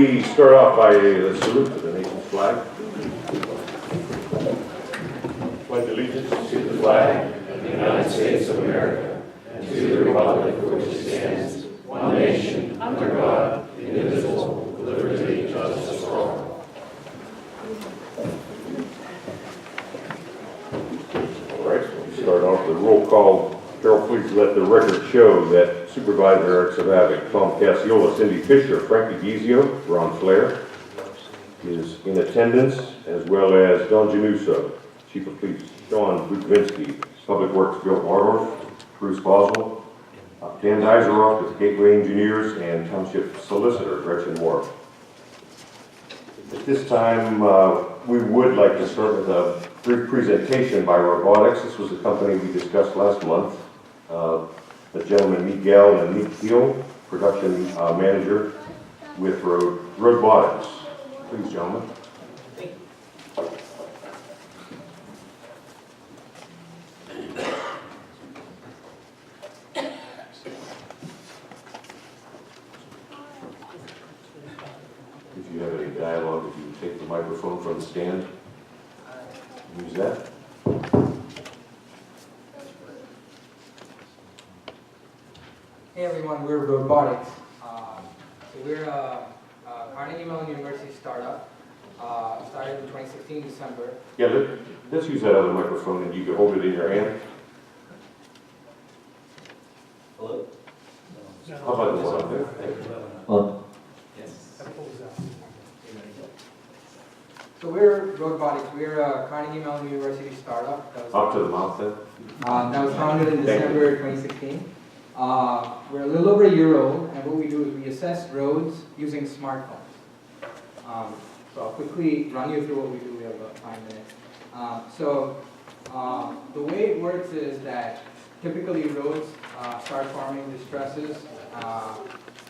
we start off by a salute to the nation's flag? Pledge allegiance to the flag of the United States of America and to the republic for which it stands, one nation, under God, indivisible, with liberty and justice for all. All right, so we start off with roll call. Carol, please let the record show that Supervisor Eric Savavic, Tom Cassiola, Cindy Fisher, Frankie Gizio, Ron Flair is in attendance, as well as Don Januso, Chief of Police Sean Bukovinsky, Public Works Bill Wardorf, Bruce Boswell, Dan Dyzeroff with Gateway Engineers, and Township Solicitor Gretchen Moore. At this time, we would like to start with a brief presentation by Roadbotics. This was a company we discussed last month. The gentleman Miguel and Nikhil, production manager with Roadbotics. Please, gentlemen. If you have any dialogue, if you take the microphone from the stand, use that. Hey everyone, we're Roadbotics. We're a Carnegie Mellon University startup. Started in 2016 December. Yeah, let's use that other microphone and you can hold it in your hand. Hello? How about this one there? On. Yes. So we're Roadbotics. We're a Carnegie Mellon University startup. Up to the mouth then. That was founded in December 2016. We're a little over a year old, and what we do is we assess roads using smartphones. So I'll quickly run you through what we do. We have about 5 minutes. The way it works is that typically roads start forming distresses,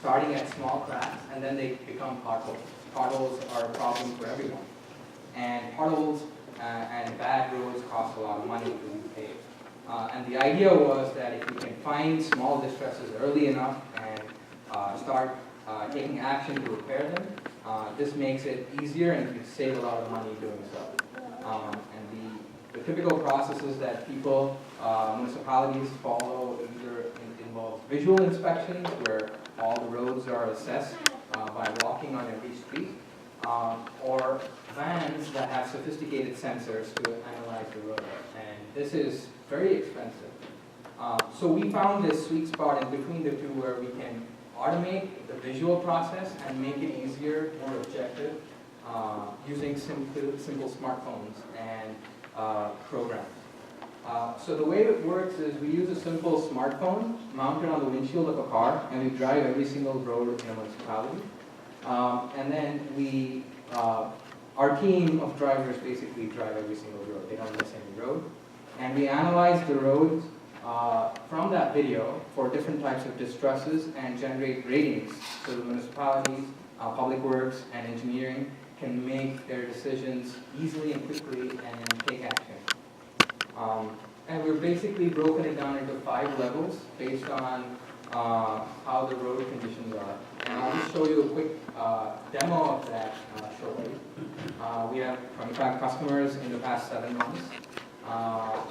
starting at small cracks, and then they become potholes. Potholes are a problem for everyone. And potholes and bad roads cost a lot of money to repave. And the idea was that if we can find small distresses early enough and start taking action to repair them, this makes it easier and you can save a lot of money doing so. And the typical processes that people, municipalities follow either involves visual inspections where all the roads are assessed by walking on every street, or vans that have sophisticated sensors to analyze the road. And this is very expensive. So we found this sweet spot in between the two where we can automate the visual process and make it easier, more objective, using simple smartphones and programs. So the way it works is we use a simple smartphone mounted on the windshield of a car, and we drive every single road in a municipality. And then we, our team of drivers basically drive every single road. They don't miss any road. And we analyze the roads from that video for different types of distresses and generate ratings so the municipalities, public works, and engineering can make their decisions easily and quickly and take action. And we're basically broken it down into 5 levels based on how the road conditions are. And I'll just show you a quick demo of that shortly. We have 25 customers in the past 7 months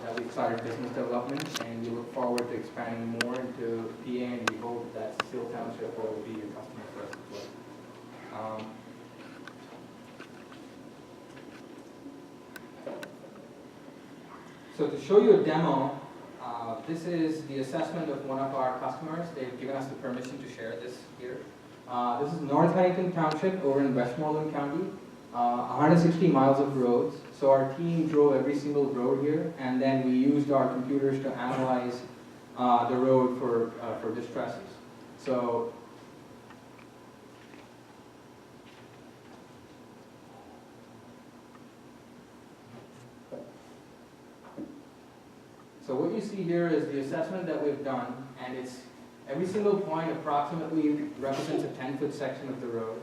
that we've started business development, and we look forward to expanding more into PA, and we hope that Cecil Township will be a customer for us as well. So to show you a demo, this is the assessment of one of our customers. They've given us the permission to share this here. This is North Huntington Township over in Westmoreland County. 160 miles of roads. So our team drove every single road here, and then we used our computers to analyze the road for distresses. So what you see here is the assessment that we've done, and it's every single point approximately represents a 10-foot section of the road.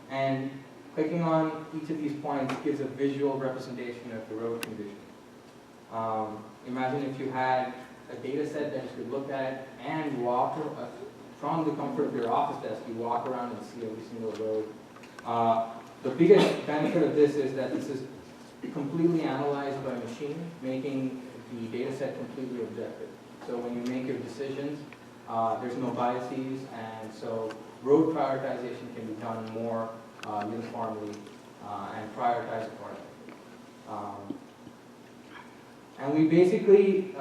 And clicking on each of these points gives a visual representation of the road condition. Imagine if you had a data set that you could look at and walk from the comfort of your office desk, you walk around and see every single road The biggest benefit of this is that this is completely analyzed by machine, making the data set completely objective. So when you make your decisions, there's no biases, and so road prioritization can be done more uniformly and prioritize accordingly. And we basically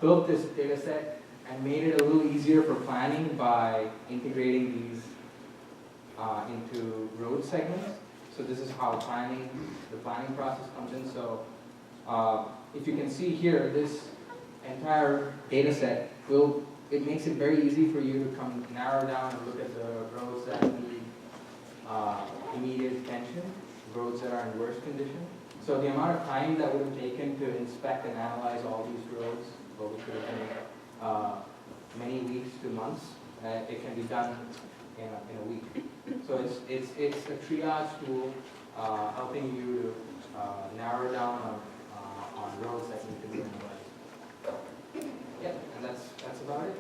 built this data set and made it a little easier for planning by integrating these into road segments. So this is how the planning process comes in. So if you can see here, this entire data set it makes it very easy for you to narrow down and look at the roads that need immediate attention, roads that are in worse condition. So the amount of time that would have taken to inspect and analyze all these roads, well, we could have been many weeks to months. It can be done in a week. So it's a triage tool helping you to narrow down on roads that need to be analyzed. Yeah, and that's about it.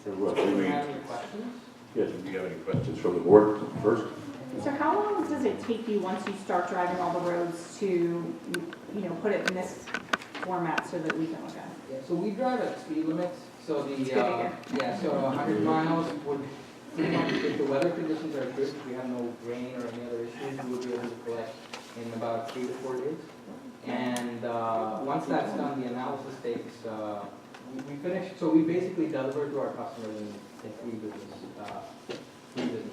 Very well. Do Do you we, have any questions? yes, do we have any questions from the board first? So how long does it take you once you start driving all the roads to, put it in this format so that we can look at it? Yeah, so we drive at speed limits, so the, It's good to hear. so 100 miles would, pretty much if the weather conditions are good, we have no rain or any other issues, we will be able to collect in about 3 to 4 days. And once that's done, the analysis takes, we finish, so we basically deliver to our customers in 3 business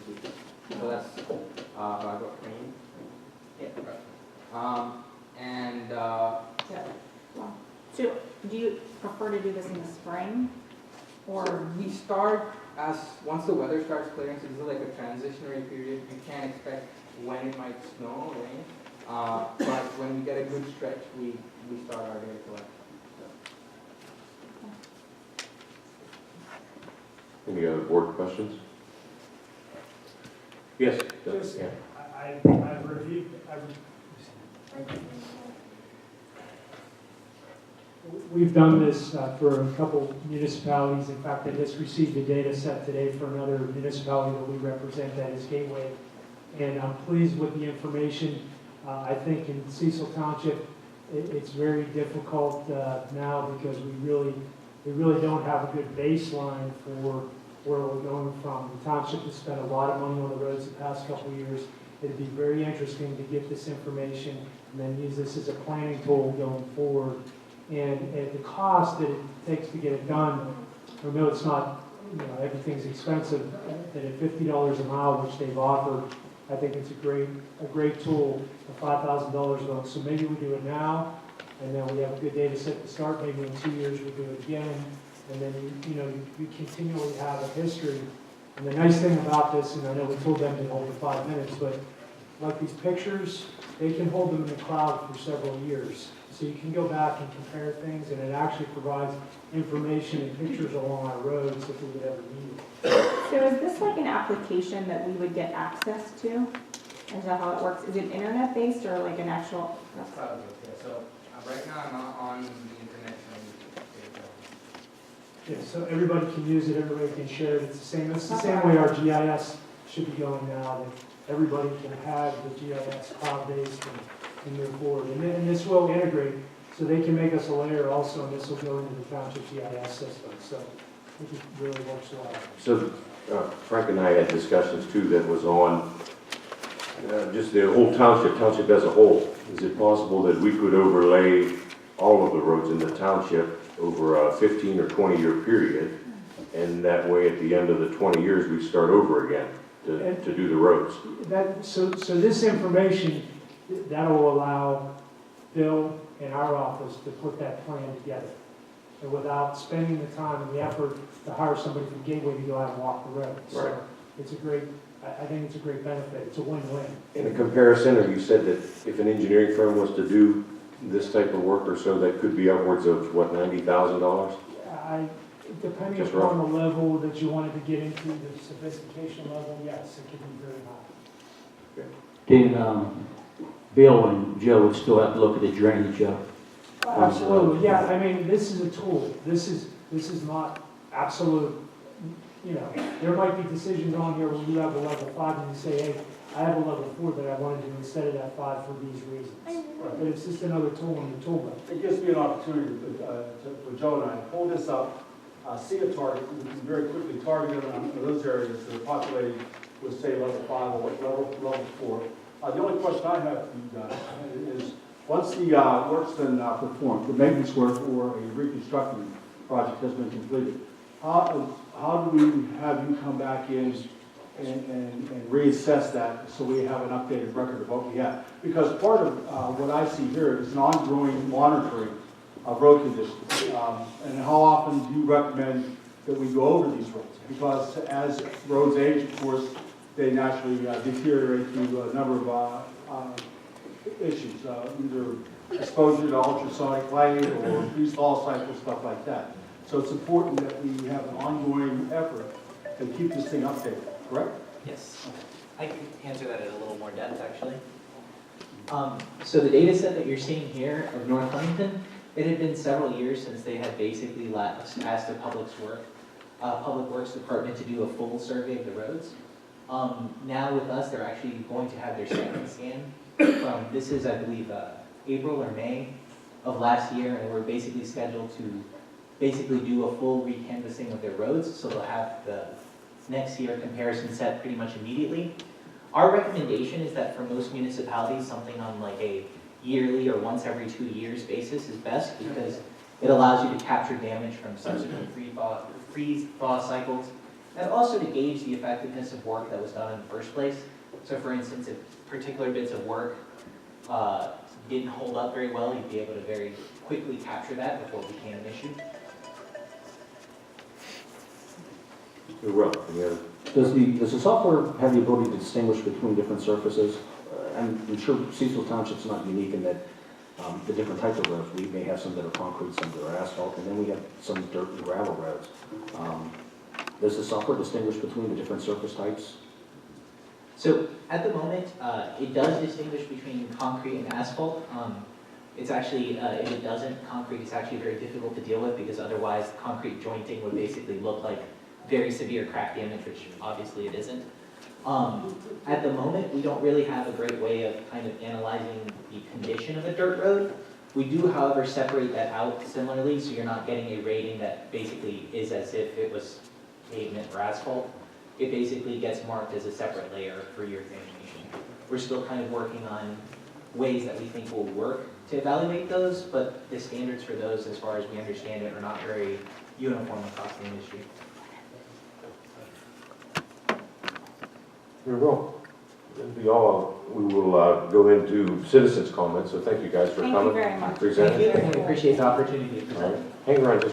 weeks. So that's about 20. Yeah. Yeah. Wow. So do you prefer to do this in the spring? Or So we start once the weather starts clearing, so this is like a transitionary period. You can't expect when it might snow or rain. But when we get a good stretch, we start our data collection. Any other board questions? Yes. Just, Yeah. I've reviewed, we've done this for a couple municipalities. In fact, I just received a data set today for another municipality that we represent, that is Gateway. And I'm pleased with the information. I think in Cecil Township, it's very difficult now because we really don't have a good baseline for where we're going from. The township has spent a lot of money on the roads the past couple of years. It'd be very interesting to get this information and then use this as a planning tool going forward. And at the cost that it takes to get it done, I know it's not, everything's expensive, that at $50 a mile, which they've offered, I think it's a great tool for $5,000 loan. So maybe we do it now, and then we have a good data set to start. Maybe in 2 years we do it again, and then you continually have a history. And the nice thing about this, and I know we told them to hold it 5 minutes, but like these pictures, they can hold them in the cloud for several years. So you can go back and compare things, and it actually provides information and pictures along our roads if we would ever need it. so is this like an application that we would get access to? Is that how it works? Is it internet-based or like an actual? That's probably okay. So right now I'm not on the internet. Yeah, so everybody can use it, everybody can share it. It's the same way our GIS should be going now, that everybody can have the GIS cloud-based and move forward. And this will integrate, so they can make us a layer also, and this will go into the township GIS system. So I think it really works well. So Frank and I had discussions too that was on just the whole township as a whole. Is it possible that we could overlay all of the roads in the township over a 15 or 20-year period, and that way at the end of the 20 years we start over again to do the roads? So this information, that'll allow Bill and our office to put that plan together. And without spending the time and the effort to hire somebody from Gateway to go out and walk the road. So Right. it's I think it's a great benefit. It's a win-win. In a comparison, have you said that if an engineering firm was to do this type of work or so, that could be upwards of, what, $90,000? Depending Just upon the level that you wanted to get into, the sophistication level, yes, it could be very high. Then, Bill and Joe would still have to look at the drainage, Absolutely, yeah. I mean, this is a tool. This is not absolute. you know, there might be decisions on here where you have a level 5 and you say, hey, I have a level 4 that I want to do instead of that 5 for these reasons. But it's just another tool in the toolbox. It gives me an opportunity for Joe and I to pull this up, see a target, we can very quickly target them on those areas that are populated with, say, level 5 or level 4. The only question I have for you guys is, once the work's been performed, the maintenance work or a reconstruction project has been completed, how do we have you come back in and reassess that so we have an updated record of what we have? Because part of what I see here is an ongoing monitoring of road conditions. And how often do you recommend that we go over these roads? Because as roads age, of course, they naturally deteriorate through a number of issues, either exposure to ultrasonic light or increased fall cycle, stuff like that. So it's important that we have an ongoing effort to keep this thing updated, correct? Yes, I can answer that in a little more depth, actually. So the data set that you're seeing here of North Huntington, it had been several years since they had basically asked the Public Works Department to do a full survey of the roads. Now with us, they're actually going to have their second scan from, this is, I believe, April or May of last year, and we're basically scheduled to basically do a full recanvassing of their roads, so they'll have the next year comparison set pretty much immediately. Our recommendation is that for most municipalities, something on like a yearly or once every 2 years basis is best, because it allows you to capture damage from subsequent freeze-thaw cycles, and also to gauge the effectiveness of work that was done in the first place. So for instance, if particular bits of work didn't hold up very well, you'd be able to very quickly capture that before it became an issue. Well, yeah. Does the software have the ability to distinguish between different surfaces? I'm sure Cecil Township's not unique in that the different types of roads, we may have some that are concrete, some that are asphalt, and then we have some dirt and gravel roads. Does the software distinguish between the different surface types? So at the moment, it does distinguish between concrete and asphalt. It's actually, if it doesn't, concrete is actually very difficult to deal with, because otherwise concrete jointing would basically look like very severe crack damage, which obviously it isn't. At the moment, we don't really have a great way of kind of analyzing the condition of a dirt road. We do, however, separate that out similarly, so you're not getting a rating that basically is as if it was pavement or asphalt. It basically gets marked as a separate layer for your examination. We're still kind of working on ways that we think will work to evaluate those, but the standards for those, as far as we understand it, are not very uniform across the industry. Very well. That'll be all. We will go into citizens' comments, so thank you guys for Thank you coming. very much. Presenting. Thank you, and I appreciate the opportunity to present. All right. Hang around just